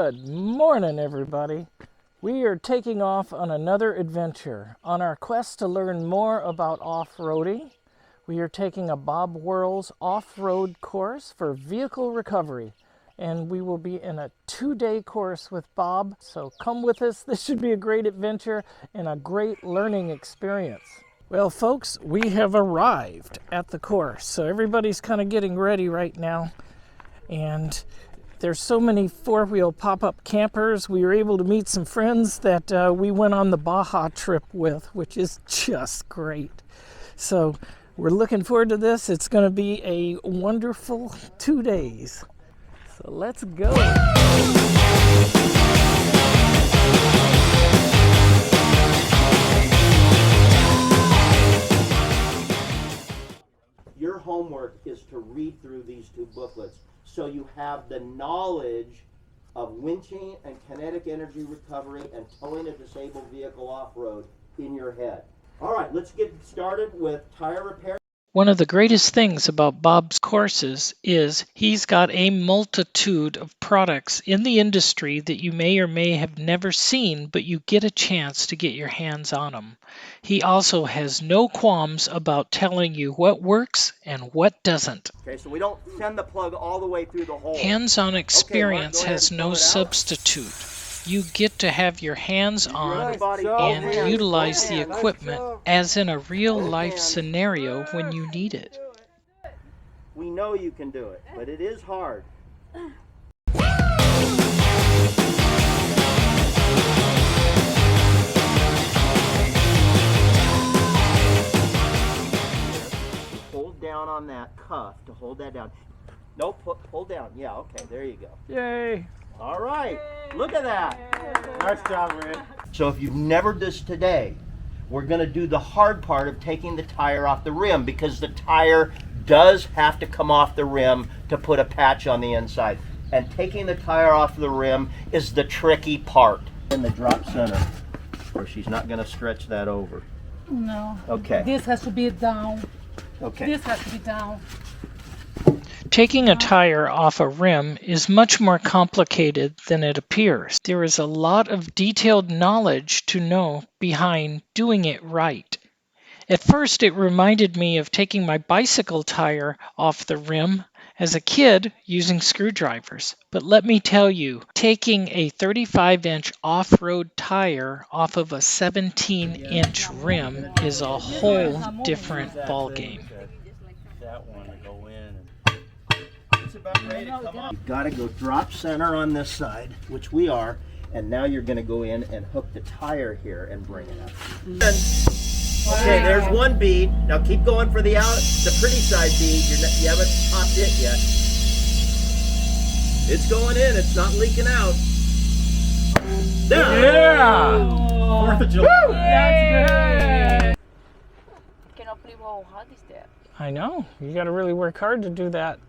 Good morning, everybody. We are taking off on another adventure. On our quest to learn more about off-roading, we are taking a Bob Wohrels off-road course for vehicle recovery. And we will be in a 2-day course with Bob. So come with us. This should be a great adventure and a great learning experience. Well, folks, we have arrived at the course. So everybody's kind of getting ready right now. And there's so many four-wheel pop-up campers. We were able to meet some friends that we went on the Baja trip with, which is just great. So we're looking forward to this. It's going to be a wonderful 2 days. So let's go. Your homework is to read through these two booklets so you have the knowledge of winching and kinetic energy recovery and towing a disabled vehicle off-road in your head. All right, let's get started with tire repair. One of the greatest things about Bob's courses is he's got a multitude of products in the industry that you may or may have never seen, but you get a chance to get your hands on them. He also has no qualms about telling you what works and what doesn't. Okay, so we don't send the plug all the way through the hole. Hands-on experience has no substitute. You get to have your hands on and utilize the equipment as in a real-life scenario when you need it. We know you can do it, but it is hard. Hold down on that cuff to hold that down. No, pull down. Yeah, okay, there you go. Yay! All right, look at that. Nice job, Rick. So if you've never done this today, we're going to do the hard part of taking the tire off the rim, because the tire does have to come off the rim to put a patch on the inside. And taking the tire off the rim is the tricky part. In the drop center, or she's not going to stretch that over. No. Okay. This has to be down. Okay. This has to be down. Taking a tire off a rim is much more complicated than it appears. There is a lot of detailed knowledge to know behind doing it right. At first, it reminded me of taking my bicycle tire off the rim as a kid using screwdrivers. But let me tell you, taking a 35-inch off-road tire off of a 17-inch rim is a whole different ballgame. That one to go in. It's about ready to come off. You've got to go drop center on this side, which we are, and now you're going to go in and hook the tire here and bring it up. Okay, there's one bead. Now keep going for the pretty side bead. You haven't popped it yet. It's going in. It's not leaking out. There. Yeah! 4th of July. That's good. Cannot believe how hard is that. I know. You got to really work hard to do that.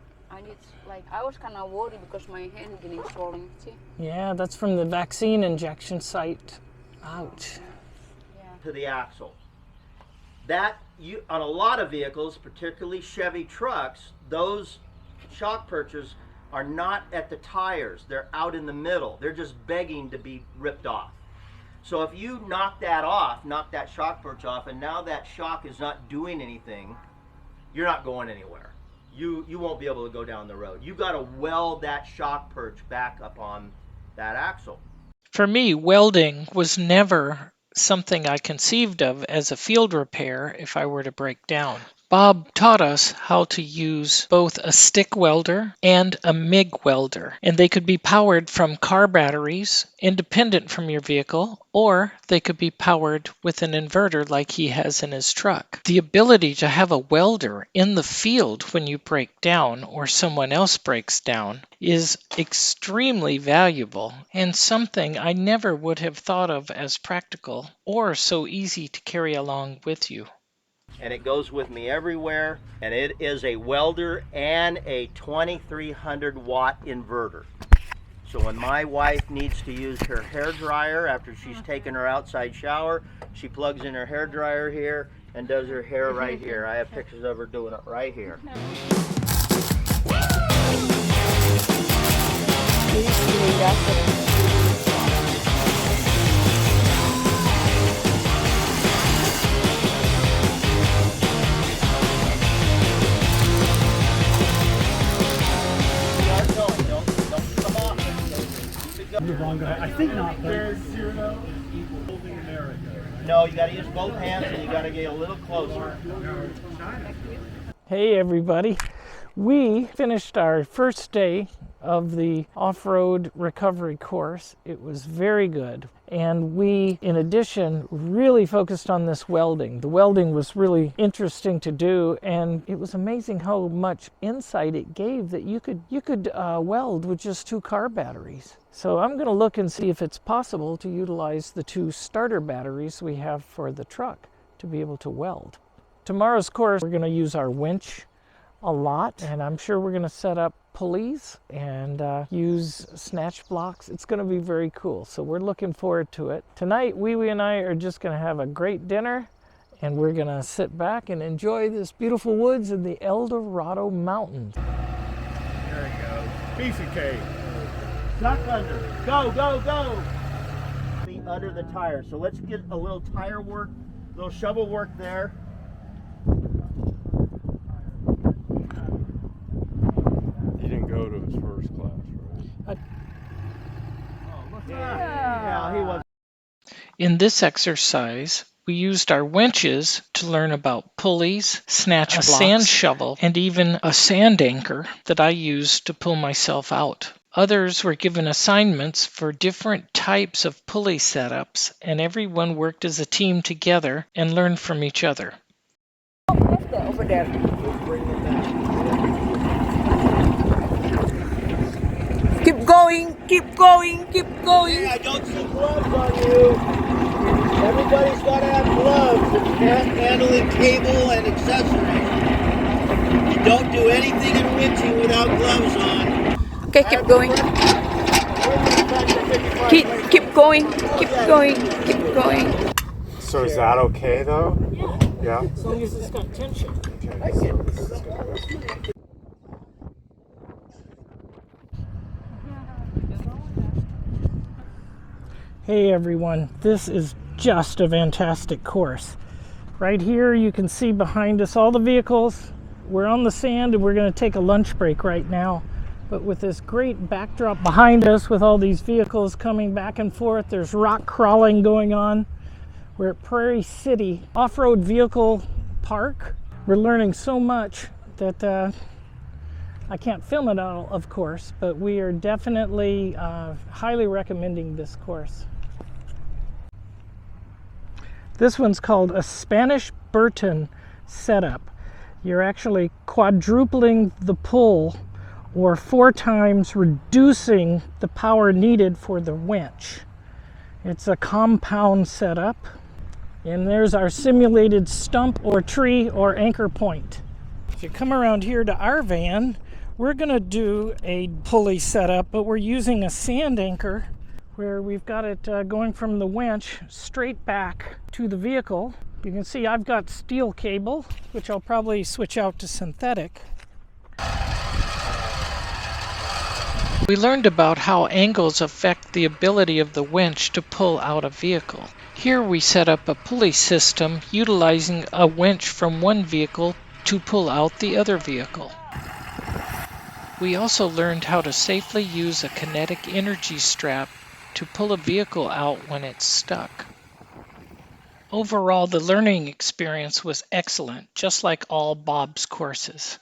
I was kind of worried because my hand is getting swollen. See? Yeah, that's from the vaccine injection site. Ouch. Yeah. To the axle. That on a lot of vehicles, particularly Chevy trucks, those shock perches are not at the tires. They're out in the middle. They're just begging to be ripped off. So if you knock that off, knock that shock perch off, and now that shock is not doing anything, you're not going anywhere. You won't be able to go down the road. You got to weld that shock perch back up on that axle. For me, welding was never something I conceived of as a field repair if I were to break down. Bob taught us how to use both a stick welder and a MIG welder, and they could be powered from car batteries, independent from your vehicle, or they could be powered with an inverter like he has in his truck. The ability to have a welder in the field when you break down or someone else breaks down is extremely valuable and something I never would have thought of as practical or so easy to carry along with you. And it goes with me everywhere, and it is a welder and a 2300 watt inverter. So when my wife needs to use her hair dryer after she's taken her outside shower, she plugs in her hair dryer here and does her hair right here. I have pictures of her doing it right here. He's doing that. I think not. But... No, you got to use both hands and you got to get a little closer. Hey everybody, we finished our first day of the off-road recovery course. It was very good, and we, in addition, really focused on this welding. The welding was really interesting to do, and it was amazing how much insight it gave that you could weld with just 2 car batteries. So I'm going to look and see if it's possible to utilize the 2 starter batteries we have for the truck to be able to weld. Tomorrow's course, we're going to use our winch a lot, and I'm sure we're going to set up pulleys and use snatch blocks. It's going to be very cool, so we're looking forward to it. Tonight, Wee and I are just going to have a great dinner, and we're going to sit back and enjoy this beautiful woods in the El Dorado Mountains. There it goes. Piece of cake. Duck under. Go, go, go! Be under the tire. So let's get a little tire work, a little shovel work there. He didn't go to his first class, right? Yeah, he was. In this exercise, we used our winches to learn about pulleys, snatch blocks, a sand shovel, and even a sand anchor that I used to pull myself out. Others were given assignments for different types of pulley setups, and everyone worked as a team together and learned from each other. Over there. Keep going, keep going, keep going. Hey, I don't see gloves on you. Everybody's got to have gloves if you can't handling cable and accessories. You don't do anything in winching without gloves on. Okay, keep going. Keep going, keep going, keep going. So is that okay though? Yeah. As long as it's got tension. Hey everyone, this is just a fantastic course. Right here you can see behind us all the vehicles. We're on the sand and we're going to take a lunch break right now. But with this great backdrop behind us with all these vehicles coming back and forth, there's rock crawling going on. We're at Prairie City Off-Road Vehicle Park. We're learning so much that I can't film it all, of course, but we are definitely highly recommending this course. This one's called a Spanish Burton setup. You're actually quadrupling the pull, or 4 times reducing the power needed for the winch. It's a compound setup. And there's our simulated stump or tree or anchor point. If you come around here to our van, we're gonna do a pulley setup, but we're using a sand anchor where we've got it going from the winch straight back to the vehicle. You can see I've got steel cable, which I'll probably switch out to synthetic. We learned about how angles affect the ability of the winch to pull out a vehicle. Here we set up a pulley system utilizing a winch from one vehicle to pull out the other vehicle. We also learned how to safely use a kinetic energy strap to pull a vehicle out when it's stuck. Overall, the learning experience was excellent, just like all Bob's courses.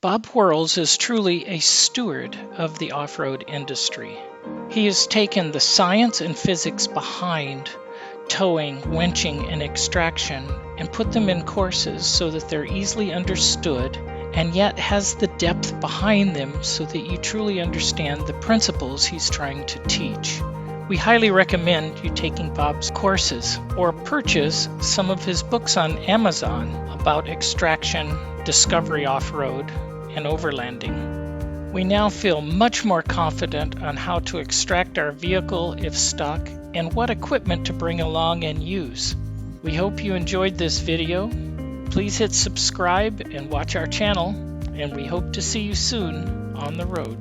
Bob Wohrels is truly a steward of the off-road industry. He has taken the science and physics behind towing, winching, and extraction and put them in courses so that they're easily understood and yet has the depth behind them so that you truly understand the principles he's trying to teach. We highly recommend you taking Bob's courses or purchase some of his books on Amazon about extraction, discovery off-road, and overlanding. We now feel much more confident on how to extract our vehicle if stuck and what equipment to bring along and use. We hope you enjoyed this video. Please hit subscribe and watch our channel, and we hope to see you soon on the road.